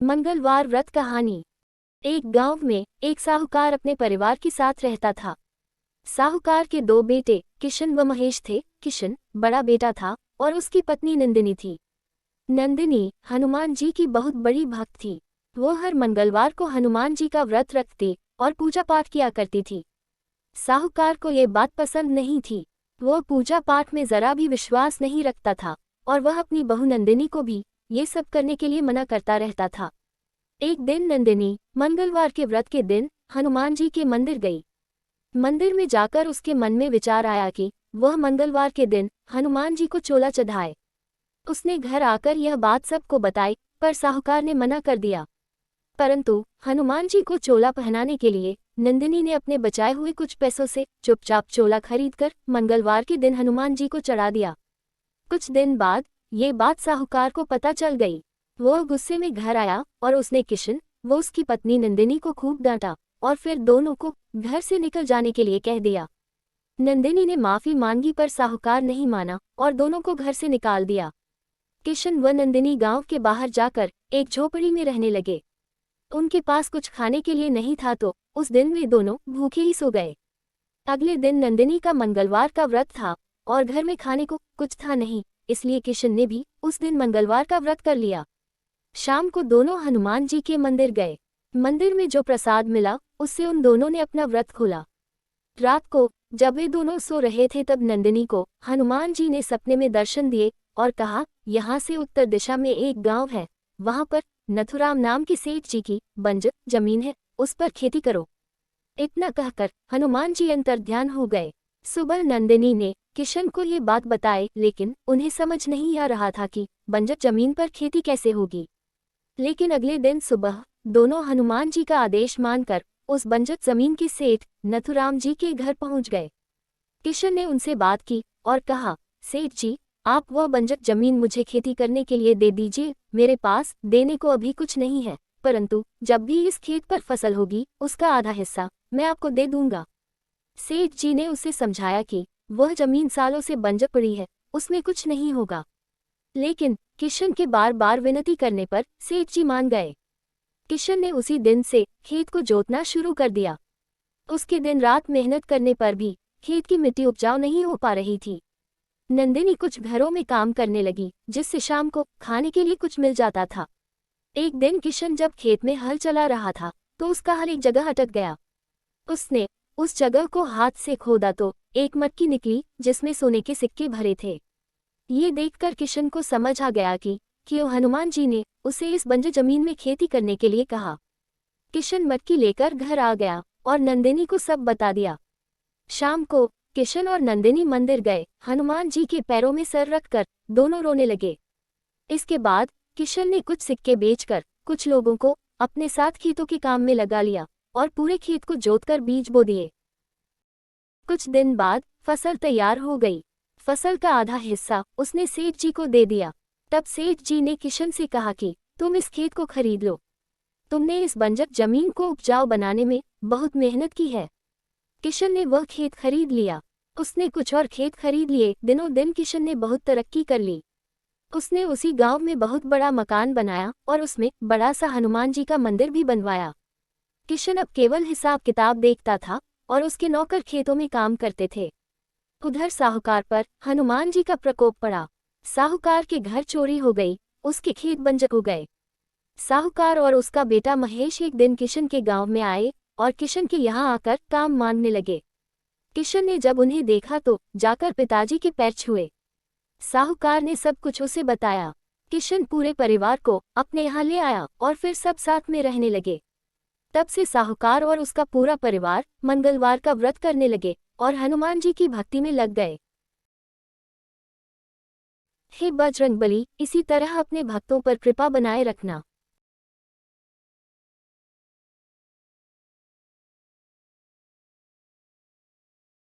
मंगलवार व्रत कहानी। एक गांव में एक साहूकार अपने परिवार के साथ रहता था। साहूकार के दो बेटे किशन व महेश थे। किशन बड़ा बेटा था और उसकी पत्नी नंदिनी थी। नंदिनी हनुमान जी की बहुत बड़ी भक्त थी। वो हर मंगलवार को हनुमान जी का व्रत रखती और पूजा पाठ किया करती थी। साहूकार को ये बात पसंद नहीं थी। वो पूजा पाठ में जरा भी विश्वास नहीं रखता था और वह अपनी बहू नंदिनी को भी ये सब करने के लिए मना करता रहता था। एक दिन नंदिनी मंगलवार के व्रत के दिन हनुमान जी के मंदिर गई। मंदिर में जाकर उसके मन में विचार आया कि वह मंगलवार के दिन हनुमान जी को चोला चढ़ाए। उसने घर आकर यह बात सबको बताई, पर साहूकार ने मना कर दिया। परंतु हनुमान जी को चोला पहनाने के लिए नंदिनी ने अपने बचाए हुए कुछ पैसों से चुपचाप चोला खरीदकर मंगलवार के दिन हनुमान जी को चढ़ा दिया। कुछ दिन बाद ये बात साहूकार को पता चल गई। वह गुस्से में घर आया और उसने किशन वो उसकी पत्नी नंदिनी को खूब डांटा और फिर दोनों को घर से निकल जाने के लिए कह दिया। नंदिनी ने माफी मांगी पर साहूकार नहीं माना और दोनों को घर से निकाल दिया। किशन व नंदिनी गांव के बाहर जाकर एक झोपड़ी में रहने लगे। उनके पास कुछ खाने के लिए नहीं था तो उस दिन वे दोनों भूखे ही सो गए। अगले दिन नंदिनी का मंगलवार का व्रत था और घर में खाने को कुछ था नहीं, इसलिए किशन ने भी उस दिन मंगलवार का व्रत कर लिया। शाम को दोनों हनुमान जी के मंदिर गए। मंदिर में जो प्रसाद मिला उससे उन दोनों ने अपना व्रत खोला। रात को जब वे दोनों सो रहे थे तब नंदिनी को हनुमान जी ने सपने में दर्शन दिए और कहा, यहाँ से उत्तर दिशा में एक गांव है, वहां पर नथुराम नाम के सेठ जी की बंजर जमीन है, उस पर खेती करो। इतना कहकर हनुमान जी अंतर्ध्यान हो गए। सुबह नंदिनी ने किशन को ये बात बताई, लेकिन उन्हें समझ नहीं आ रहा था कि बंजर जमीन पर खेती कैसे होगी। लेकिन अगले दिन सुबह दोनों हनुमान जी का आदेश मानकर उस बंजर जमीन के सेठ नथुराम जी के घर पहुंच गए। किशन ने उनसे बात की और कहा, सेठ जी, आप वह बंजर जमीन मुझे खेती करने के लिए दे दीजिए। मेरे पास देने को अभी कुछ नहीं है, परंतु जब भी इस खेत पर फसल होगी उसका आधा हिस्सा मैं आपको दे दूंगा। सेठ जी ने उसे समझाया कि वह जमीन सालों से बंजर पड़ी है, उसमें कुछ नहीं होगा। लेकिन किशन के बार बार विनती करने पर सेठ जी मान गए। किशन ने उसी दिन से खेत को जोतना शुरू कर दिया। उसके दिन रात मेहनत करने पर भी खेत की मिट्टी उपजाऊ नहीं हो पा रही थी। नंदिनी कुछ घरों में काम करने लगी, जिससे शाम को खाने के लिए कुछ मिल जाता था। एक दिन किशन जब खेत में हल चला रहा था तो उसका हल एक जगह अटक गया। उसने उस जगह को हाथ से खोदा तो एक मटकी निकली जिसमें सोने के सिक्के भरे थे। ये देखकर किशन को समझ आ गया कि क्यों हनुमान जी ने उसे इस बंजर जमीन में खेती करने के लिए कहा। किशन मटकी लेकर घर आ गया और नंदिनी को सब बता दिया। शाम को किशन और नंदिनी मंदिर गए। हनुमान जी के पैरों में सर रखकर दोनों रोने लगे। इसके बाद किशन ने कुछ सिक्के बेचकर कुछ लोगों को अपने साथ खेतों के काम में लगा लिया और पूरे खेत को जोतकर बीज बो दिए। कुछ दिन बाद फसल तैयार हो गई। फसल का आधा हिस्सा उसने सेठ जी को दे दिया। तब सेठ जी ने किशन से कहा कि तुम इस खेत को खरीद लो, तुमने इस बंजर जमीन को उपजाऊ बनाने में बहुत मेहनत की है। किशन ने वह खेत खरीद लिया। उसने कुछ और खेत खरीद लिए। दिनों दिन किशन ने बहुत तरक्की कर ली। उसने उसी गांव में बहुत बड़ा मकान बनाया और उसमें बड़ा सा हनुमान जी का मंदिर भी बनवाया। किशन अब केवल हिसाब किताब देखता था और उसके नौकर खेतों में काम करते थे। उधर साहूकार पर हनुमान जी का प्रकोप पड़ा। साहूकार के घर चोरी हो गई, उसके खेत बंजर हो गए। साहूकार और उसका बेटा महेश एक दिन किशन के गांव में आए और किशन के यहाँ आकर काम मांगने लगे। किशन ने जब उन्हें देखा तो जाकर पिताजी के पैर छुए। साहूकार ने सब कुछ उसे बताया। किशन पूरे परिवार को अपने यहाँ ले आया और फिर सब साथ में रहने लगे। तब से साहूकार और उसका पूरा परिवार मंगलवार का व्रत करने लगे और हनुमान जी की भक्ति में लग गए। हे बजरंगबली, इसी तरह अपने भक्तों पर कृपा बनाए रखना।